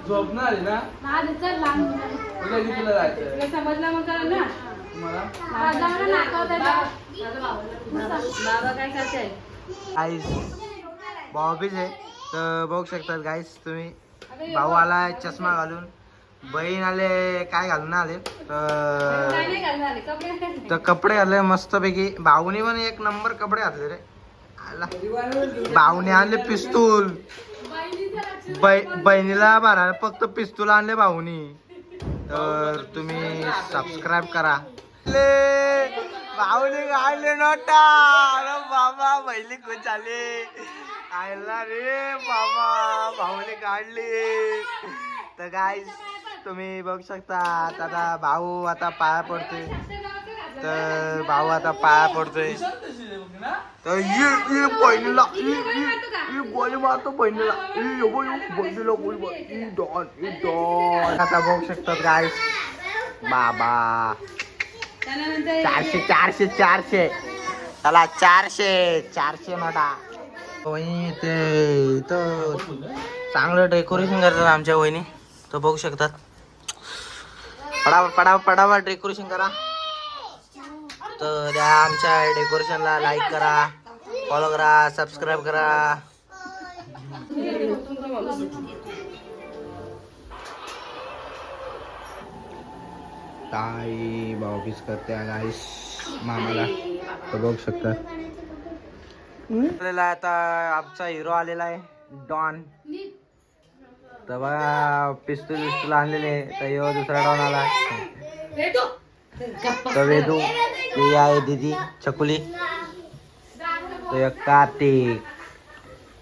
झोपणार ना समजला मग ना भाऊबीज आहे तर बघू शकतात गाईस तुम्ही. भाऊ आलाय चष्मा घालून, बहीण आले काय घालून आले तर कपडे घातले मस्त पैकी. भाऊनी पण एक नंबर कपडे घातले रे. भाऊने आणले पिस्तूल, बहिणीला भरायला फक्त पिस्तूल आणले भाऊनी. तर तुम्ही सबस्क्राईब करा. भाऊने काढले नोटा. अरे बाबा बहिणी खूप झाले आयला रे बाबा, भाऊने काढले. तर गाईस तुम्ही बघू शकता. आता भाऊ आता पाया पडतोय. तर भाऊ आता पाया पडतोय. तर ये बहिणीला गोळी मारतो बहिणीला. बहिणीला गोळी आता बघू शकतात गाईस. बाबा 400 400 400 चला 400 नोटा. वहिनी ते तर चांगलं डेकोरेशन करतात आमच्या वहिनी. तो बघू शकतात. पडावा डेकोरेशन करा. तर त्या आमच्या डेकोरेशनला लाईक करा, फॉलो करा, सबस्क्राईब करा. ताई भाऊबीज करते गाईस मामाला. तर बघू शकतात. आता आमचा हिरो आलेला आहे डॉन. तर बघा पिस्तूल आणलेले. तर यो दुसरा डॉन आला. तर वेदू ते आहे दीदी चकुली. तो कार्तिक.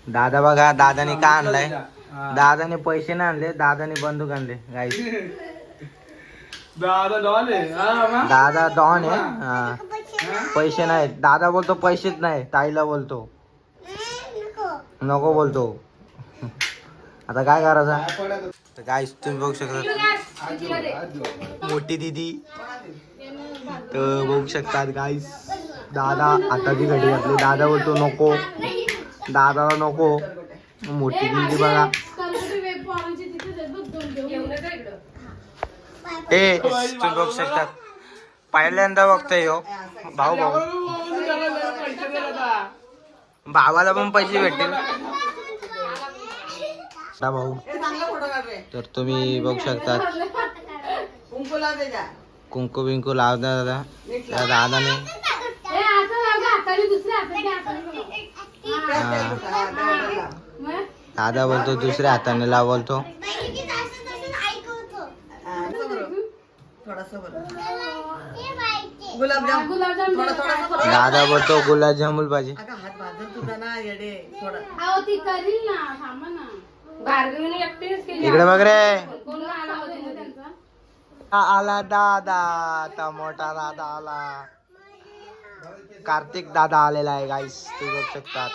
दादा बघा दादाने का आणलाय. दादाने पैसे नाही आणले, दादाने बंदूक आणले गाईस. दादा डॉन आहे. हा पैसे नाही. दादा बोलतो पैसेच नाही. ताईला बोलतो नको बोलतो. आता काय करायचं. तर गाईस तुम्ही बघू शकता मोठी दीदी. तर बघू शकतात गाईस. दादा हाताची घडी घातली. दादा बोलतो नको, दादाला नको. मोठी दीदी बघा. ए तुम्ही बघू शकतात. पहिल्यांदा बघतोय हो भाऊ. भावाला पण पैसे भेटतील भाऊ. तर तुम्ही बघू शकतात. कुंकू बिंकू लावता दादा. त्या दादाने दादा बोलतो दुसऱ्या हाताने लाव बोलतो. दादा बोलतो गुलाबजामुन पाहिजे. इकडे बघ रे. आला दादा. आता मोठा दादा आला. कार्तिक दादा आलेला आहे गाईस. ते बघू शकतात.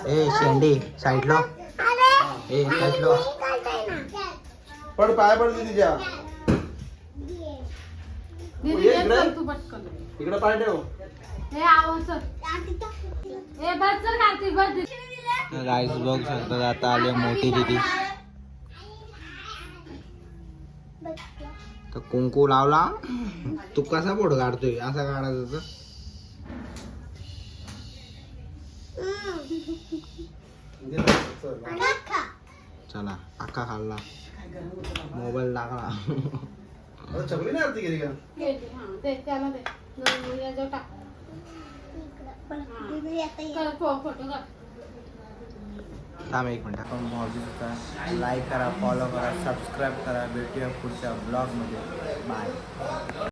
ए शेंडी साईडला. ए साईडला पड पाय पडते तिच्या. इकडे पाय ठेव. गाईस बघू शकतात. आता आले मोठी दीदी. तर कुंकू लावला. तू कसा फोटो काढतोय. असा काढायचा तर चला अख्खा खाल्ला. मोबाईल टाकला. चकली नाही आरती केली का. थांब एक मिनिट. आपण मॉर्निंग लाईक करा, फॉलो करा, सबस्क्राईब करा. भेटूया पुढच्या ब्लॉगमध्ये. बाय.